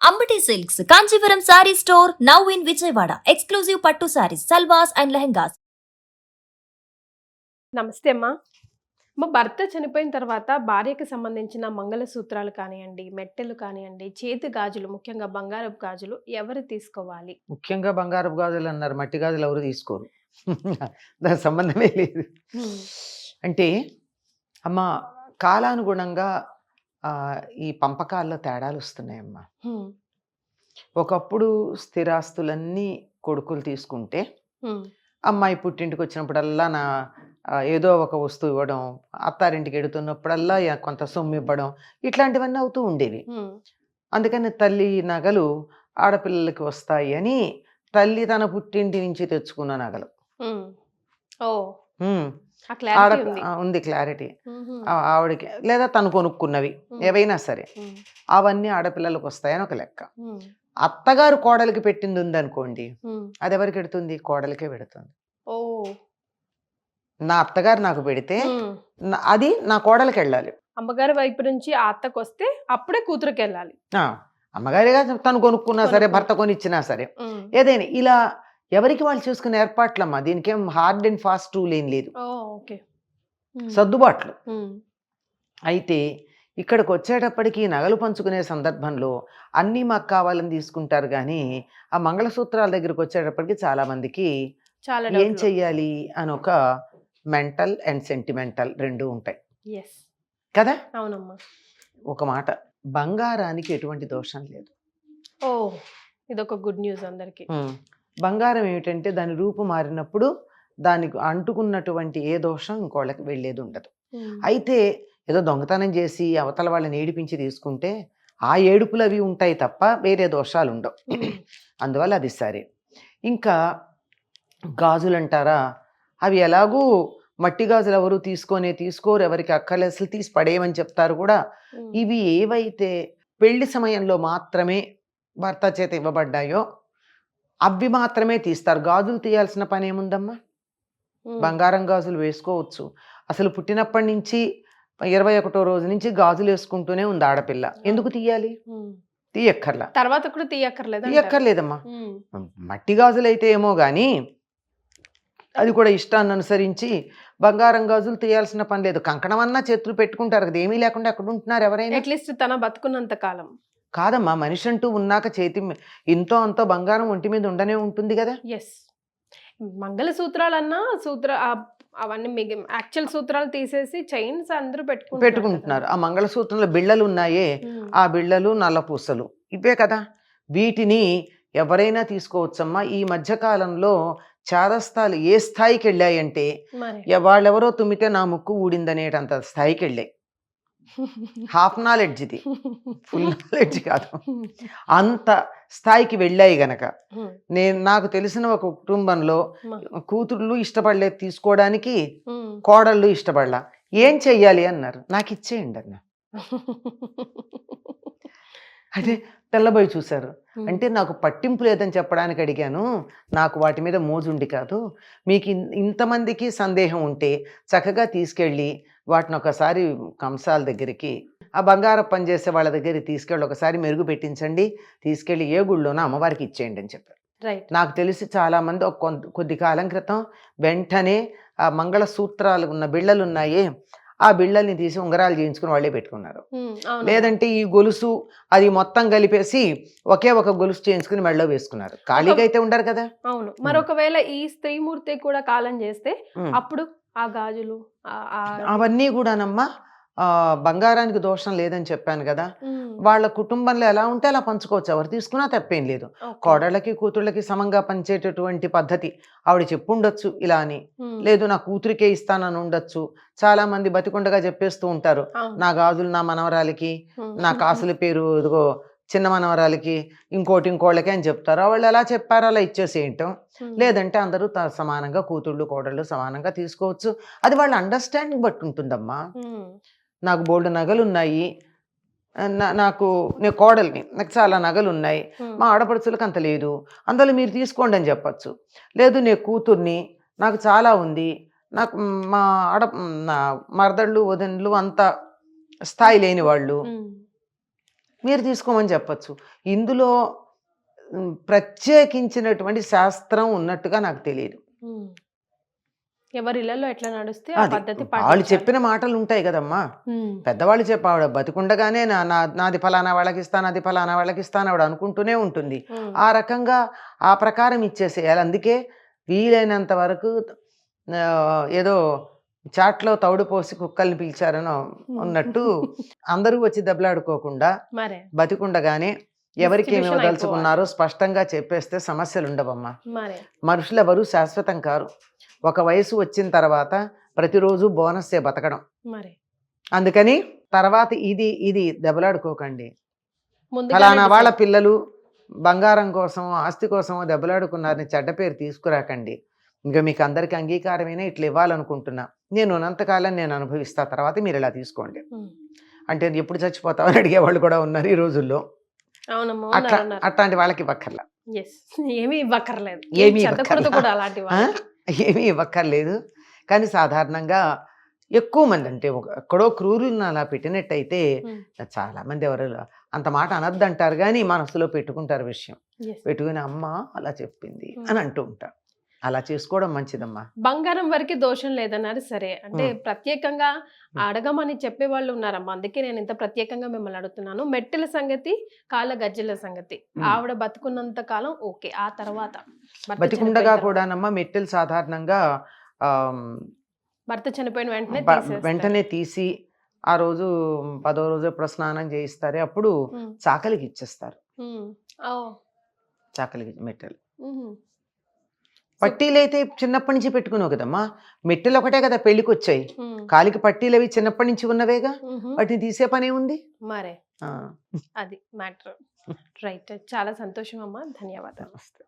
Ambati Silks, Kanchipuram Saree Store, now in Vijayawada. Exclusive Pattu Sarees, Salwas and Lehengas. నమస్తే అమ్మా. మా భర్త చనిపోయిన తర్వాత భార్యకి సంబంధించిన మంగళసూత్రాలు కానివ్వండి, మెట్టెలు కానివ్వండి, చేతి గాజులు, ముఖ్యంగా బంగారపు గాజులు ఎవరు తీసుకోవాలి? ముఖ్యంగా బంగారపు గాజులు అన్నారు, మట్టి గాజులు ఎవరు తీసుకోరు. దాని సంబంధమే లేదు. అంటే అమ్మ కాలానుగుణంగా ఈ పంపకాల్లో తేడాలు వస్తున్నాయమ్మా. ఒకప్పుడు స్థిరాస్తులన్నీ కొడుకులు తీసుకుంటే అమ్మాయి పుట్టింటికి వచ్చినప్పుడల్లా ఏదో ఒక వస్తువు ఇవ్వడం, అత్తారింటికి ఎడుతున్నప్పుడల్లా కొంత సొమ్ము ఇవ్వడం, ఇట్లాంటివన్నీ అవుతూ ఉండేవి. అందుకని తల్లి నగలు ఆడపిల్లలకి వస్తాయి అని తల్లి తన పుట్టింటి నుంచి తెచ్చుకున్న నగలు. ఉంది క్లారిటీ ఆవిడకి, లేదా తను కొనుక్కున్నవి ఏవైనా సరే అవన్నీ ఆడపిల్లలకు వస్తాయని ఒక లెక్క. అత్తగారు కోడలికి పెట్టింది ఉందనుకోండి, అది ఎవరికి పెడుతుంది? కోడలికే పెడుతుంది. నా అత్తగారు నాకు పెడితే అది నా కోడలికి వెళ్ళాలి. అమ్మగారి వైపు నుంచి ఆ అత్తకు వస్తే అప్పుడే కూతురుకి వెళ్ళాలి. అమ్మగారిగా తను కొనుక్కున్నా సరే, భర్త కొనిచ్చినా సరే, ఏదైనా ఇలా ఎవరికి వాళ్ళు చూసుకునే ఏర్పాట్లమ్మా. దీనికి ఏం హార్డ్ అండ్ ఫాస్ట్ రూల్ ఏం లేదు, సర్దుబాట్లు. అయితే ఇక్కడికి వచ్చేటప్పటికి నగలు పంచుకునే సందర్భంలో అన్నీ మాకు కావాలని తీసుకుంటారు, కానీ ఆ మంగళసూత్రాల దగ్గరికి వచ్చేటప్పటికి చాలా మందికి ఏం చెయ్యాలి అని ఒక మెంటల్ అండ్ సెంటిమెంటల్ రెండు ఉంటాయి కదా. అవునమ్మా. ఒక మాట, బంగారానికి ఎటువంటి దోషం లేదు. ఇదొక గుడ్ న్యూస్ అందరికి. బంగారం ఏమిటంటే దాని రూపు మారినప్పుడు దానికి అంటుకున్నటువంటి ఏ దోషం ఇంకోళ్ళకి వెళ్ళేది ఉండదు. అయితే ఏదో దొంగతనం చేసి అవతల వాళ్ళని ఏడిపించి తీసుకుంటే ఆ ఏడుపులు అవి ఉంటాయి తప్ప వేరే దోషాలు ఉండవు. అందువల్ల అది సరే. ఇంకా గాజులు అంటారా, అవి ఎలాగూ మట్టి గాజులు ఎవరు తీసుకోరు, ఎవరికి అక్కర్లేదు, అసలు తీసి పడేయమని చెప్తారు కూడా. ఇవి ఏవైతే పెళ్లి సమయంలో మాత్రమే భర్త చేత ఇవ్వబడ్డాయో అవి మాత్రమే తీస్తారు. గాజులు తీయాల్సిన పని ఏముందమ్మా? బంగారం గాజులు వేసుకోవచ్చు. అసలు పుట్టినప్పటి నుంచి 21వ రోజు నుంచి గాజులు వేసుకుంటూనే ఉంది ఆడపిల్ల. ఎందుకు తీయాలి? తీయక్కర్లా. తర్వాత కూడా తీయక్కర్లేదమ్మా. మట్టి గాజులు అయితే ఏమో గాని అది కూడా ఇష్టాన్ని అనుసరించి బంగారం గాజులు తీయాల్సిన పని లేదు. కంకణం అన్నా చేతులు పెట్టుకుంటారు కదా, ఏమీ లేకుండా అక్కడ ఉంటున్నారు ఎవరైనా. అట్లీస్ట్ తన బతుకున్నంత కాలం కాదమ్మా, మనిషి అంటూ ఉన్నాక చేతి ఇంతో అంతో బంగారం ఒంటి మీద ఉండనే ఉంటుంది కదా. మంగళసూత్రాలన్నా అవన్నీ యాక్చువల్ సూత్రాలు తీసేసి చైన్స్ అందరూ పెట్టుకుంటున్నారు. ఆ మంగళసూత్రంలో బిళ్ళలు ఉన్నాయే, ఆ బిళ్ళలు నల్ల పూసలు ఇవే కదా. వీటిని ఎవరైనా తీసుకోవచ్చమ్మా. ఈ మధ్యకాలంలో చాదస్తాలు ఏ స్థాయికి వెళ్ళాయంటే వాళ్ళెవరో తుమ్మితే నా ముక్కు ఊడిందనేటంత స్థాయికి వెళ్ళాయి. హాఫ్ నాలెడ్జ్ ఇది, ఫుల్ నాలెడ్జ్ కాదు, అంత స్థాయికి వెళ్ళాయి గనక. నాకు తెలిసిన ఒక కుటుంబంలో కూతుర్లు ఇష్టపడలేదు తీసుకోవడానికి, కోడళ్ళు ఇష్టపడలా. ఏం చెయ్యాలి అన్నారు, నాకు ఇచ్చేయండి అన్న. అదే తెల్లబోయి చూశారు. అంటే నాకు పట్టింపు లేదని చెప్పడానికి అడిగాను, నాకు వాటి మీద మోజుండి కాదు. మీకు ఇంతమందికి సందేహం ఉంటే చక్కగా తీసుకెళ్ళి వాటిని ఒకసారి కంసాల దగ్గరికి, ఆ బంగారం పనిచేసే వాళ్ళ దగ్గరికి తీసుకెళ్ళి ఒకసారి మెరుగు పెట్టించండి, తీసుకెళ్ళి ఏ గుళ్ళోనో అమ్మవారికి ఇచ్చేయండి అని చెప్పారు. నాకు తెలిసి చాలామంది కొద్ది కాలం క్రితం వెంటనే ఆ మంగళసూత్రాలు ఉన్న బిళ్ళలు ఉన్నాయే, ఆ బిళ్ళల్ని తీసి ఉంగరాలు చేయించుకుని వాళ్ళే పెట్టుకున్నారు. లేదంటే ఈ గొలుసు అది మొత్తం కలిపేసి ఒకే ఒక గొలుసు చేయించుకుని మెడలో వేసుకున్నారు. ఖాళీగా అయితే ఉండరు కదా. అవును. మరొకవేళ ఈ స్త్రీమూర్తి కూడా కాలం చేస్తే అప్పుడు ఆ గాజులు అవన్నీ కూడానమ్మా బంగారానికి దోషం లేదని చెప్పాను కదా. వాళ్ళ కుటుంబంలో ఎలా ఉంటే అలా పంచుకోవచ్చు, ఎవరు తీసుకున్నా తప్పేం లేదు. కోడళ్ళకి కూతుళ్ళకి సమంగా పంచేటటువంటి పద్ధతి ఆవిడ చెప్పుండొచ్చు ఇలా అని, లేదు నా కూతురికే ఇస్తానని ఉండొచ్చు. చాలా మంది బతికుండగా చెప్పేస్తూ ఉంటారు, నా గాజులు నా మనవరాలికి, నా కాసుల పేరు ఇదిగో చిన్న మనవరాలికి, ఇంకోళ్ళకి అని చెప్తారు. వాళ్ళు ఎలా చెప్పారో అలా ఇచ్చేసేయటం. లేదంటే అందరూ సమానంగా కూతుళ్ళు కోడళ్ళు సమానంగా తీసుకోవచ్చు. అది వాళ్ళ అండర్స్టాండింగ్ బట్టి ఉంటుందమ్మా. నాకు బోల్డ్ నగలు ఉన్నాయి, నేను కోడల్ని, నాకు చాలా నగలు ఉన్నాయి, మా ఆడపడుచులకు అంత లేదు, అందులో మీరు తీసుకోండి అని చెప్పచ్చు. లేదు నేను కూతుర్ని, నాకు చాలా ఉంది, నాకు మా మరదళ్ళు వదినలు అంత స్థాయి లేని వాళ్ళు, మీరు తీసుకోమని చెప్పచ్చు. ఇందులో ప్రత్యేకించినటువంటి శాస్త్రం ఉన్నట్టుగా నాకు తెలియదు. ఎవరి ఇళ్లలో ఎట్లా నడుస్తే ఆ అది పద్ధతి వాళ్ళు పాటించాలి. చెప్పిన మాటలు ఉంటాయి కదమ్మా. పెద్దవాళ్ళు చెప్పావిడ బతికుండగానే నాది ఫలానా వాళ్ళకి ఇస్తాను, అది ఫలానా వాళ్ళకి ఇస్తాను ఆవిడ అనుకుంటూనే ఉంటుంది. ఆ రకంగా ఆ ప్రకారం ఇచ్చేసేయాలి. అందుకే వీలైనంత వరకు ఏదో చాట్లో తౌడు పోసి కుక్కల్ని పిలిచారనో ఉన్నట్టు అందరూ వచ్చి దెబ్బలాడుకోకుండా మరే బతికుండగానే ఎవరికి ఏమి Distribution వదలుచుకున్నారో స్పష్టంగా చెప్పేస్తే సమస్యలు ఉండవమ్మా. మరే మనుషులు ఎవరు శాశ్వతం కారు. ఒక వయసు వచ్చిన తర్వాత ప్రతిరోజు బోనస్సే బతకడం. మరే అందుకని తర్వాత ఇది ఇది దెబ్బలాడుకోకండి. ముందుగానే ఫలానా వాళ్ళ decide- పిల్లలు బంగారం కోసమో ఆస్తి కోసమో దెబ్బలాడుకున్నారని చెడ్డ పేరు తీసుకురాకండి. ఇంకా మీకు అందరికి అంగీకారమైనా ఇట్లా ఇవ్వాలనుకుంటున్నా, నేను ఉన్నంతకాలం నేను అనుభవిస్తా, తర్వాత మీరు ఇలా తీసుకోండి. ఉమ్. అంటే ఎప్పుడు చచ్చిపోతామని అడిగేవాళ్ళు కూడా ఉన్నారు ఈ రోజుల్లో. అవునమ్మా అట్లా ఉన్నారు. అట్లాంటి వాళ్ళకి ఇవ్వక్కర్లా, Yes. ఏమీ ఇవ్వక్కర్లేదు. ఏమీ చెత్తకూడదు ఇవ్వక్కర్లా. కూడా అలాంటి వాళ్ళకి. ఏమీ ఇవ్వక్కర్లేదు. కానీ సాధారణంగా ఎక్కువ మంది అంటే ఎక్కడో క్రూరులను అలా పెట్టినట్టయితే ఉమ్. చాలా మంది ఎవరు అంత మాట అనద్దంటారు, కానీ మనసులో పెట్టుకుంటారు విషయం. Yes. పెట్టుకుని అమ్మ అలా చెప్పింది అని అంటూ ఉంటారు. అలా చేసుకోవడం మంచిదమ్మా. బంగారం వరకు దోషం లేదన్నారు సరే, అంటే ప్రత్యేకంగా అడగమని చెప్పే వాళ్ళు ఉన్నారమ్మా. అందుకే నేను ఇంత ప్రత్యేకంగా మిమ్మల్ని అడుగుతున్నాను. మెట్టెల సంగతి, కాళ్ళ గజ్జెల సంగతి ఆవిడ బతుకున్నంత కాలం ఓకే, ఆ తర్వాత భర్త బతికుండగా చనిపోయిన కూడానమ్మా మెట్టెలు సాధారణంగా భర్త చనిపోయిన వెంటనే వెంటనే తీసి ఆ రోజు 10వ రోజు ఎప్పుడు స్నానం చేయిస్తారు, అప్పుడు చాకలికి ఇచ్చేస్తారు. చాకలికి మెట్టెలు. పట్టీలు అయితే చిన్నప్పటి నుంచి పెట్టుకున్నావు కదమ్మా. మెట్టెలు ఒకటే కదా పెళ్లికి వచ్చాయి. కాలికి పట్టీలు అవి చిన్నప్పటి నుంచి ఉన్నవేగా, వాటిని తీసే పనే ఉంది. మరే అది మ్యాటర్. రైట్, చాలా సంతోషం అమ్మా, ధన్యవాదాలు. నమస్తే.